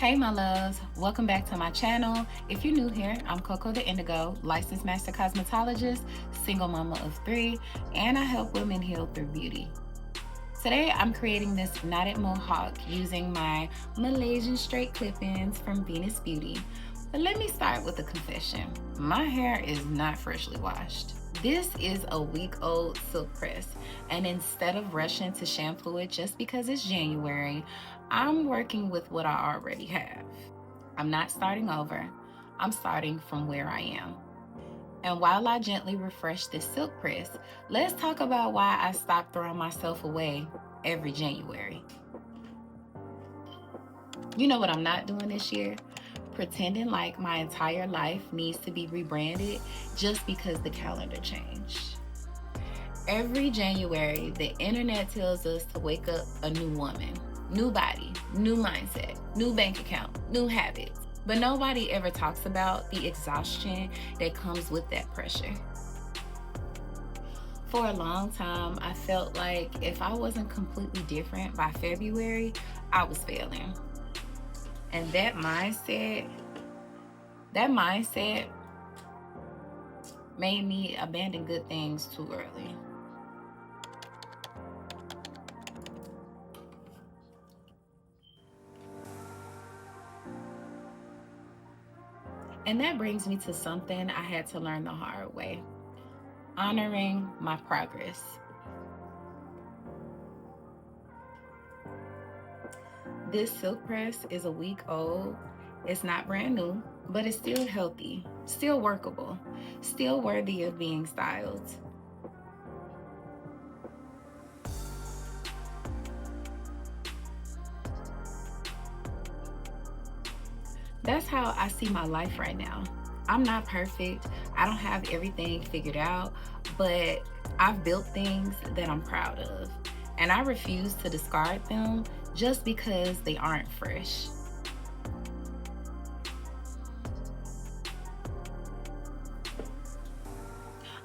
Hey my loves, welcome back to my channel. If you're new here, I'm Coco the Indigo, licensed master cosmetologist, single mama of 3, and I help women heal through beauty. Today I'm creating this knotted mohawk using my Malaysian straight clip-ins from Venust Beauty. But let me start with a confession. My hair is not freshly washed. This is a week-old silk press, and instead of rushing to shampoo it just because it's January, I'm working with what I already have. I'm not starting over. I'm starting from where I am. And while I gently refresh this silk press, let's talk about why I stopped throwing myself away every January. You know what I'm not doing this year? Pretending like my entire life needs to be rebranded just because the calendar changed. Every January, the internet tells us to wake up a new woman, new body, new mindset, new bank account, new habits. But nobody ever talks about the exhaustion that comes with that pressure. For a long time, I felt like if I wasn't completely different by February, I was failing. And that mindset made me abandon good things too early. And that brings me to something I had to learn the hard way: honoring my progress. This silk press is a week old. It's not brand new, but it's still healthy, still workable, still worthy of being styled. That's how I see my life right now. I'm not perfect. I don't have everything figured out, but I've built things that I'm proud of. And I refuse to discard them just because they aren't fresh.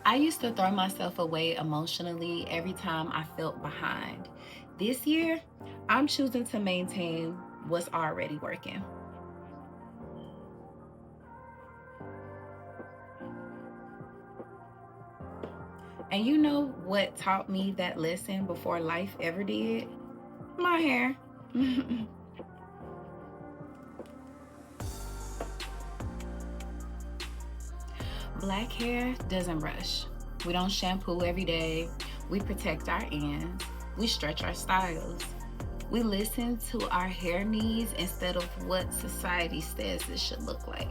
I used to throw myself away emotionally every time I felt behind. This year, I'm choosing to maintain what's already working. And you know what taught me that lesson before life ever did? My hair. Black hair doesn't rush. We don't shampoo every day. We protect our ends. We stretch our styles. We listen to our hair needs instead of what society says it should look like.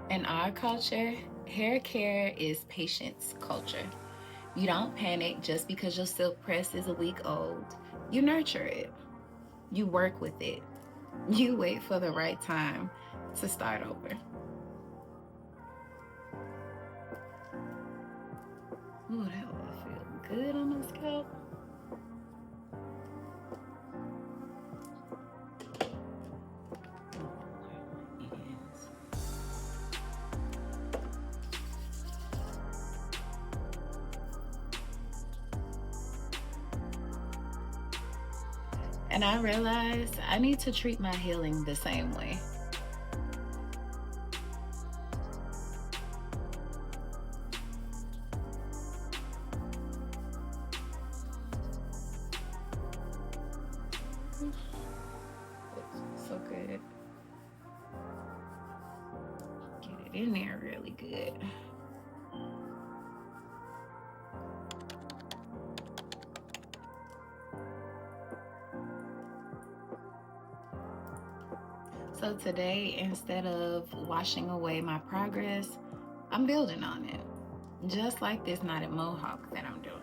In our culture, hair care is patience culture. You don't panic just because your silk press is a week old. You nurture it. You work with it. You wait for the right time to start over. Ooh, that will feel good on the scalp. And I realized I need to treat my healing the same way. Looks so good. Get it in there really good. So today, instead of washing away my progress, I'm building on it. Just like this knotted mohawk that I'm doing.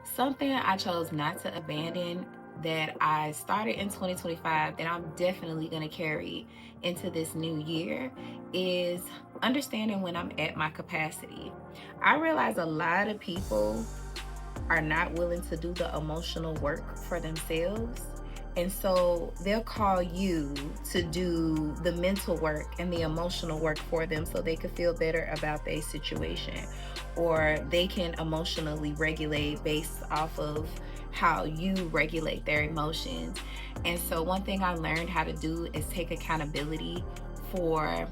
Something I chose not to abandon that I started in 2025 that I'm definitely going to carry into this new year is understanding when I'm at my capacity. I realize a lot of people are not willing to do the emotional work for themselves. And so they'll call you to do the mental work and the emotional work for them so they could feel better about their situation, or they can emotionally regulate based off of how you regulate their emotions. And so one thing I learned how to do is take accountability for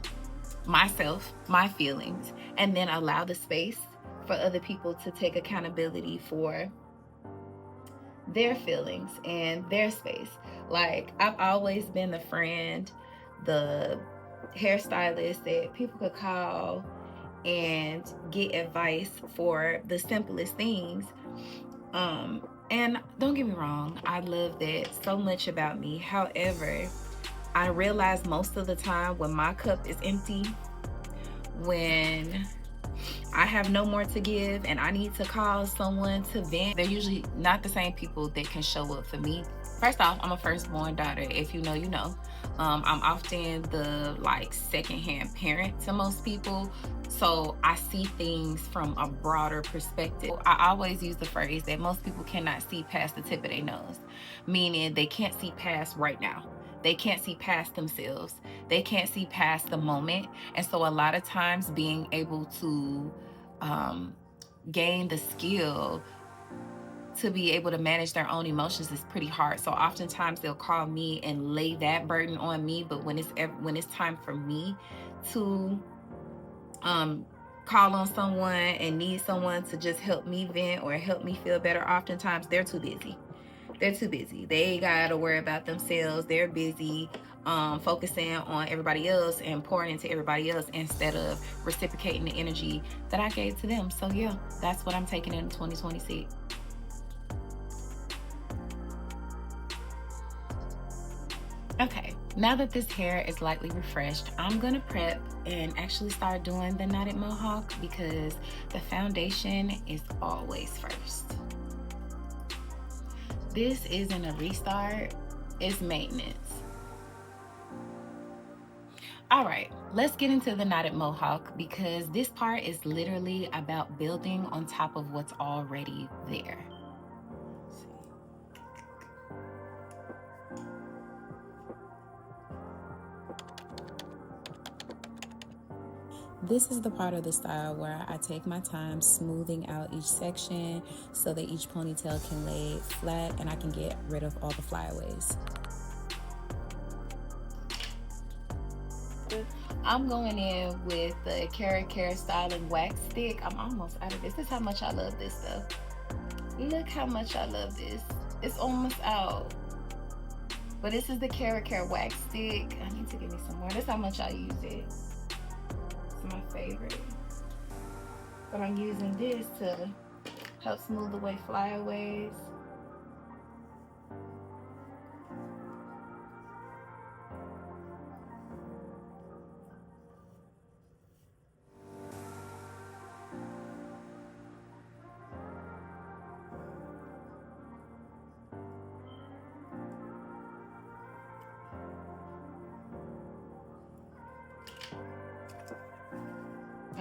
myself, my feelings, and then allow the space for other people to take accountability for their feelings and their space. Like, I've always been the friend, the hairstylist that people could call and get advice for the simplest things. And don't get me wrong, I love that so much about me. However, I realize most of the time when my cup is empty, when I have no more to give and I need to call someone to vent, they're usually not the same people that can show up for me. First off, I'm a firstborn daughter. If you know, you know. I'm often the secondhand parent to most people. So I see things from a broader perspective. I always use the phrase that most people cannot see past the tip of their nose, meaning they can't see past right now. They can't see past themselves. They can't see past the moment. And so a lot of times being able to gain the skill to be able to manage their own emotions is pretty hard. So oftentimes they'll call me and lay that burden on me. But when it's time for me to call on someone and need someone to just help me vent or help me feel better, oftentimes they're too busy. They're too busy. They gotta worry about themselves. They're busy focusing on everybody else and pouring into everybody else instead of reciprocating the energy that I gave to them. So yeah, that's what I'm taking into 2026. Okay, now that this hair is lightly refreshed, I'm gonna prep and actually start doing the knotted mohawk because the foundation is always first. This isn't a restart, it's maintenance. All right, let's get into the knotted mohawk because this part is literally about building on top of what's already there. This is the part of the style where I take my time smoothing out each section so that each ponytail can lay flat and I can get rid of all the flyaways. I'm going in with the Care Styling Wax Stick. I'm almost out of this. This is how much I love this stuff. Look how much I love this. It's almost out. But this is the Care Wax Stick. I need to give me some more. That's how much I use it. It's my favorite. But I'm using this to help smooth away flyaways.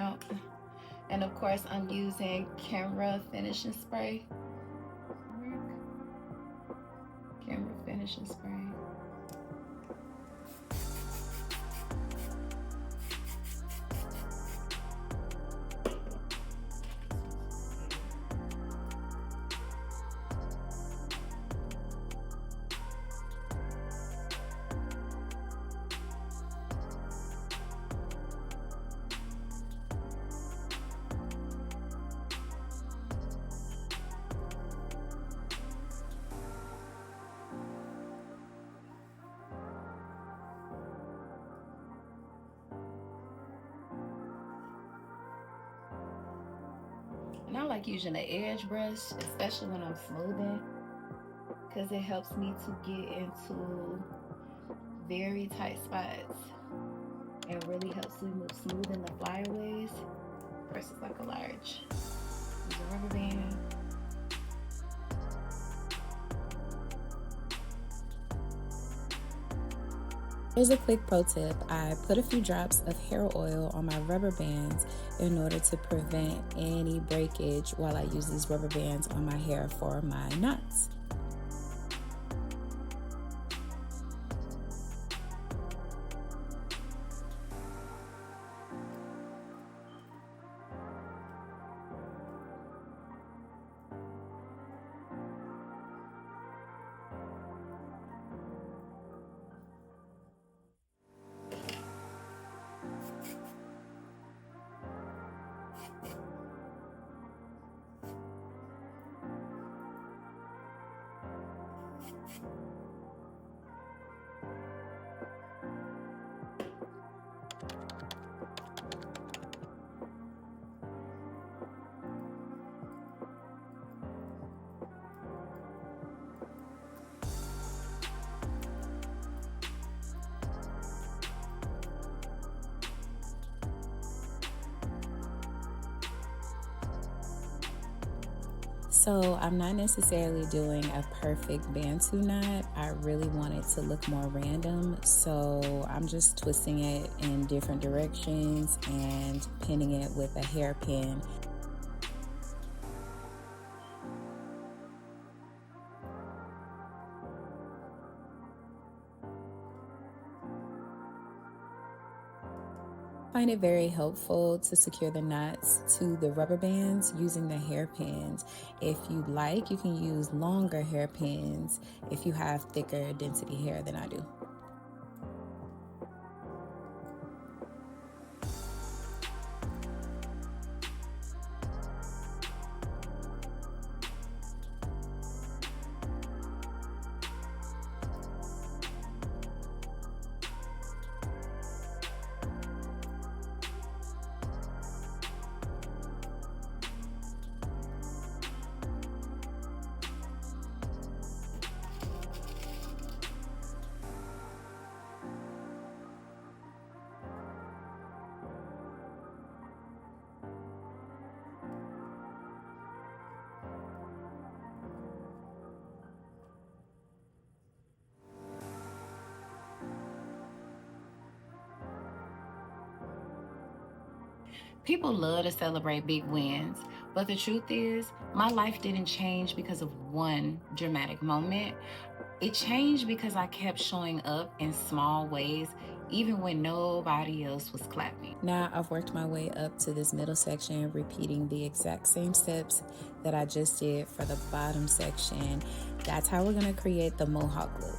Oh, and of course I'm using camera finishing spray. Camera finishing spray. And I like using the edge brush, especially when I'm smoothing, because it helps me to get into very tight spots and really helps me move smooth in the flyaways versus like a large. Use a rubber band. Here's a quick pro tip. I put a few drops of hair oil on my rubber bands in order to prevent any breakage while I use these rubber bands on my hair for my knots. So I'm not necessarily doing a perfect Bantu knot. I really want it to look more random. So I'm just twisting it in different directions and pinning it with a hairpin. I find it very helpful to secure the knots to the rubber bands using the hairpins. If you'd like, you can use longer hairpins if you have thicker density hair than I do. People love to celebrate big wins, but the truth is, my life didn't change because of one dramatic moment. It changed because I kept showing up in small ways, even when nobody else was clapping. Now I've worked my way up to this middle section, repeating the exact same steps that I just did for the bottom section. That's how we're gonna create the Mohawk look.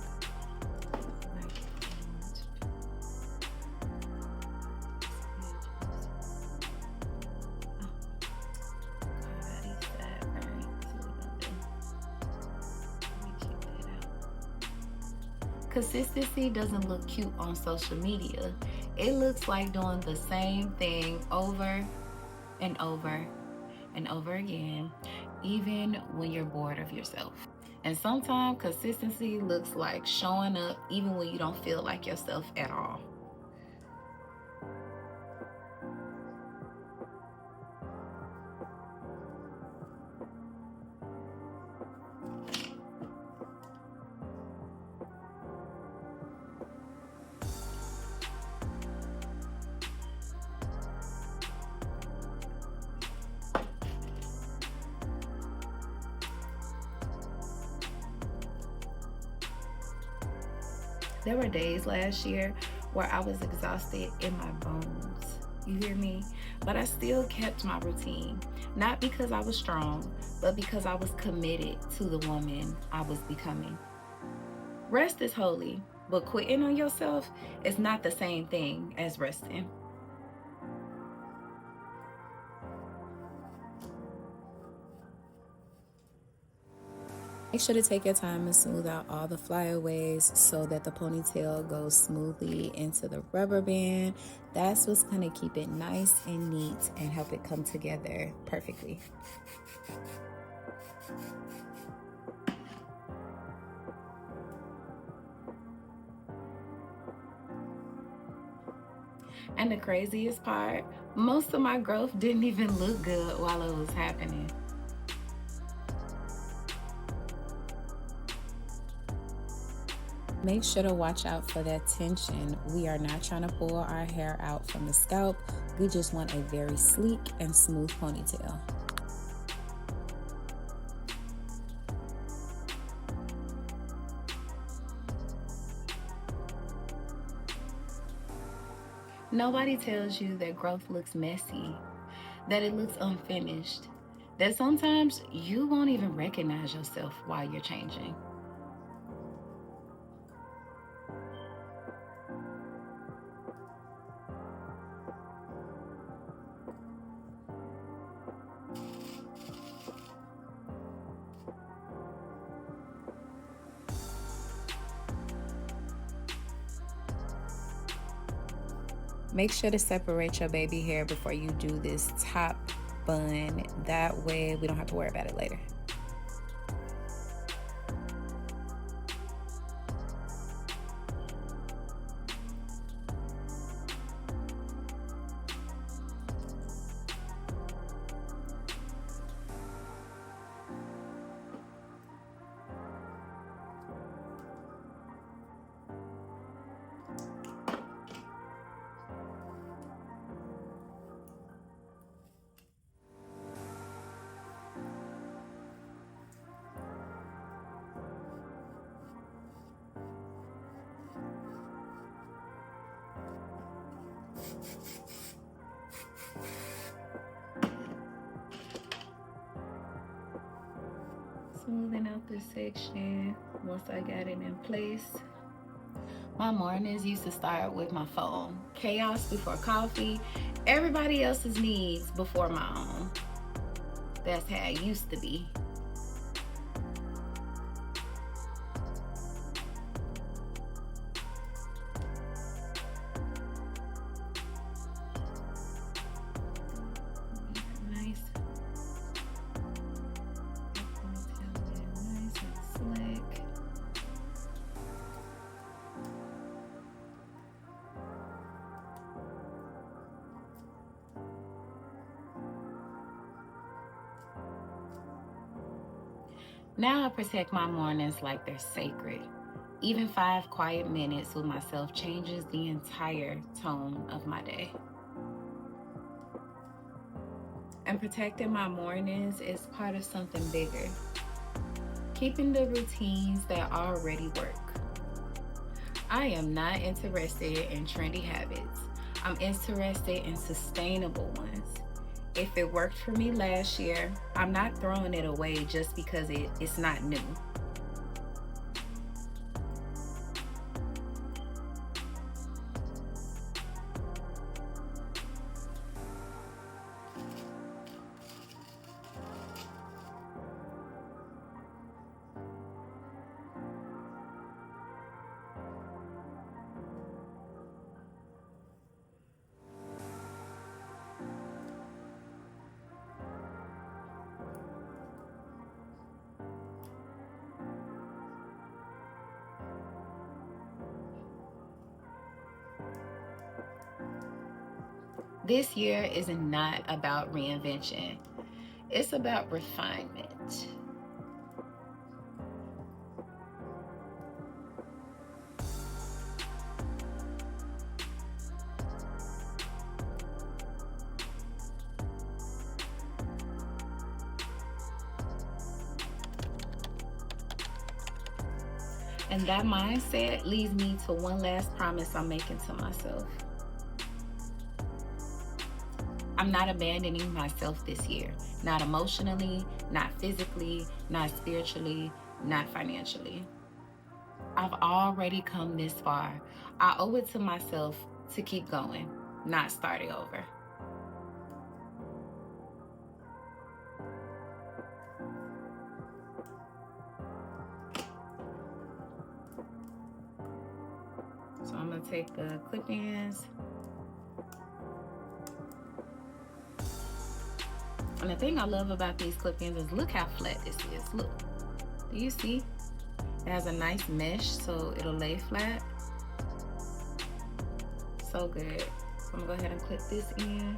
Consistency doesn't look cute on social media. It looks like doing the same thing over and over and over again, even when you're bored of yourself. And sometimes consistency looks like showing up even when you don't feel like yourself at all. There were days last year where I was exhausted in my bones. You hear me? But I still kept my routine. Not because I was strong, but because I was committed to the woman I was becoming. Rest is holy, but quitting on yourself is not the same thing as resting. Make sure to take your time and smooth out all the flyaways so that the ponytail goes smoothly into the rubber band. That's what's going to keep it nice and neat and help it come together perfectly. And the craziest part, most of my growth didn't even look good while it was happening. Make sure to watch out for that tension. We are not trying to pull our hair out from the scalp. We just want a very sleek and smooth ponytail. Nobody tells you that growth looks messy, that it looks unfinished, that sometimes you won't even recognize yourself while you're changing. Make sure to separate your baby hair before you do this top bun. That way we don't have to worry about it later. Smoothing out this section once I got it in place. My mornings used to start with my phone. Chaos before coffee. Everybody else's needs before my own. That's how it used to be. Now I protect my mornings like they're sacred. Even 5 quiet minutes with myself changes the entire tone of my day. And protecting my mornings is part of something bigger. Keeping the routines that already work. I am not interested in trendy habits. I'm interested in sustainable ones. If it worked for me last year, I'm not throwing it away just because it's not new. This year is not about reinvention. It's about refinement. And that mindset leads me to one last promise I'm making to myself. I'm not abandoning myself this year. Not emotionally, not physically, not spiritually, not financially. I've already come this far. I owe it to myself to keep going, not starting over. So I'm gonna take the clip-ins. And the thing I love about these clip-ins is look how flat this is. Look, do you see? It has a nice mesh, so it'll lay flat. So good. So I'm gonna go ahead and clip this in.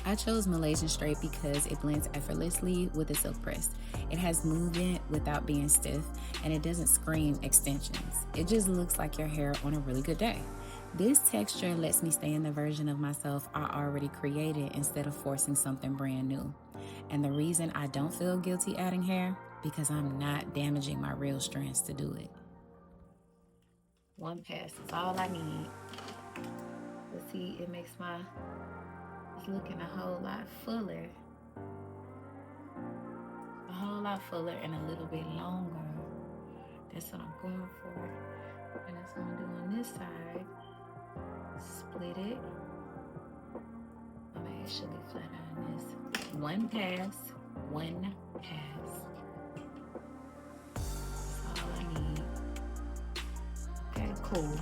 I chose Malaysian straight because it blends effortlessly with the silk press. It has movement without being stiff, and it doesn't scream extensions. It just looks like your hair on a really good day. This texture lets me stay in the version of myself I already created instead of forcing something brand new. And the reason I don't feel guilty adding hair, because I'm not damaging my real strands to do it. One pass is all I need. Let's see, it makes my it's looking a whole lot fuller. A whole lot fuller and a little bit longer. That's what I'm going for. And that's what I'm gonna do on this side. Split it. I'm actually flat iron this. One pass. That's all I need. Okay, cool.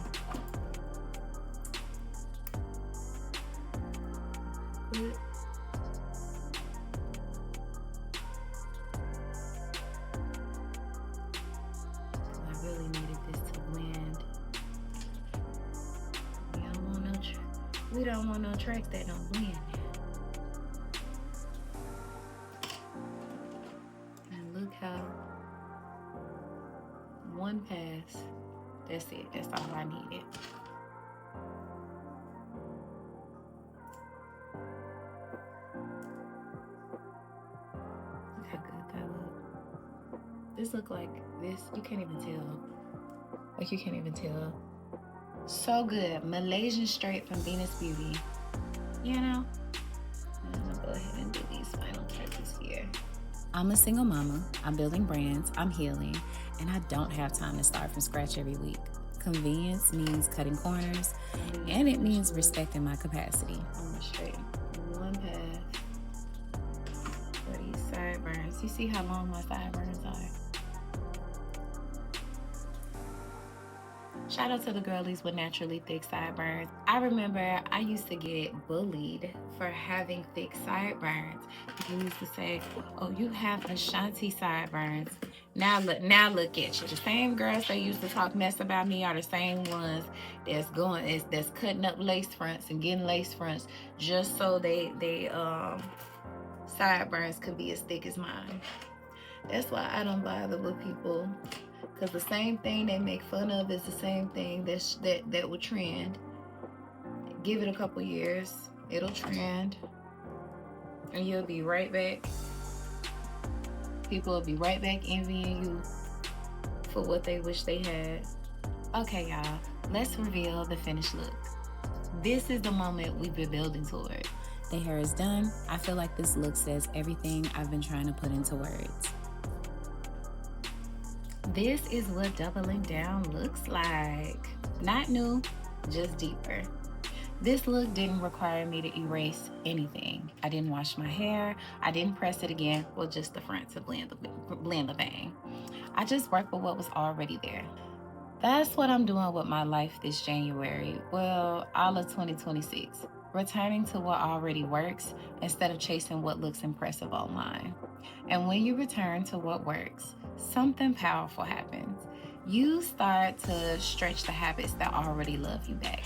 Good. I really needed this to blend. We don't want no tracks that don't blend. And look how one pass. That's it. That's all I needed. Look how good that look. This look like this. You can't even tell. Like you can't even tell. So good. Malaysian straight from Venust Beauty. You know? I'm gonna go ahead and do these final touches here. I'm a single mama. I'm building brands. I'm healing. And I don't have time to start from scratch every week. Convenience means cutting corners. And it means respecting my capacity. I'm gonna straighten one path for these sideburns. You see how long my sideburns are? Shout out to the girlies with naturally thick sideburns. I remember I used to get bullied for having thick sideburns. People used to say, oh, you have Ashanti sideburns. Now look at you. The same girls that used to talk mess about me are the same ones that's cutting up lace fronts and getting lace fronts just so they sideburns could be as thick as mine. That's why I don't bother with people. Because the same thing they make fun of is the same thing that will trend. Give it a couple years, it'll trend, and you'll be right back. People will be right back envying you for what they wish they had. Okay, y'all, let's reveal the finished look. This is the moment we've been building toward. The hair is done. I feel like this look says everything I've been trying to put into words. This is what doubling down looks like. Not new, just deeper. This look didn't require me to erase anything. I didn't wash my hair. I didn't press it again. Well, just the front to blend the bang. I just worked with what was already there. That's what I'm doing with my life this January. Well, all of 2026. Returning to what already works instead of chasing what looks impressive online. And when you return to what works, something powerful happens. You start to stretch the habits that already love you back.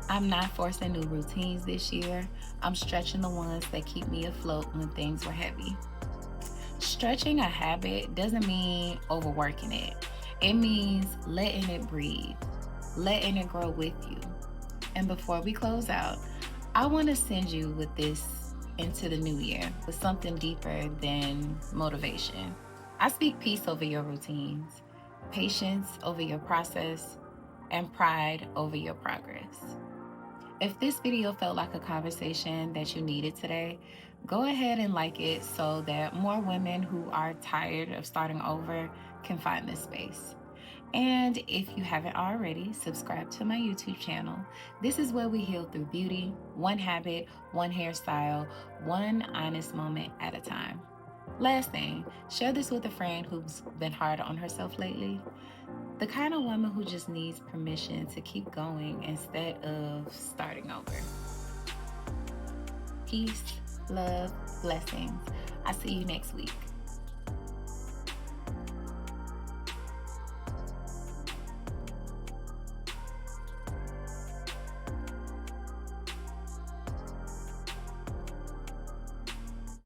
I'm not forcing new routines this year. I'm stretching the ones that keep me afloat when things were heavy. Stretching a habit doesn't mean overworking it. It means letting it breathe, letting it grow with you. And before we close out, I want to send you with this into the new year with something deeper than motivation. I speak peace over your routines, patience over your process, and pride over your progress. If this video felt like a conversation that you needed today, go ahead and like it so that more women who are tired of starting over can find this space. And if you haven't already, subscribe to my YouTube channel. This is where we heal through beauty, one habit, one hairstyle, one honest moment at a time. Last thing, share this with a friend who's been hard on herself lately. The kind of woman who just needs permission to keep going instead of starting over. Peace, love, blessings. I'll see you next week.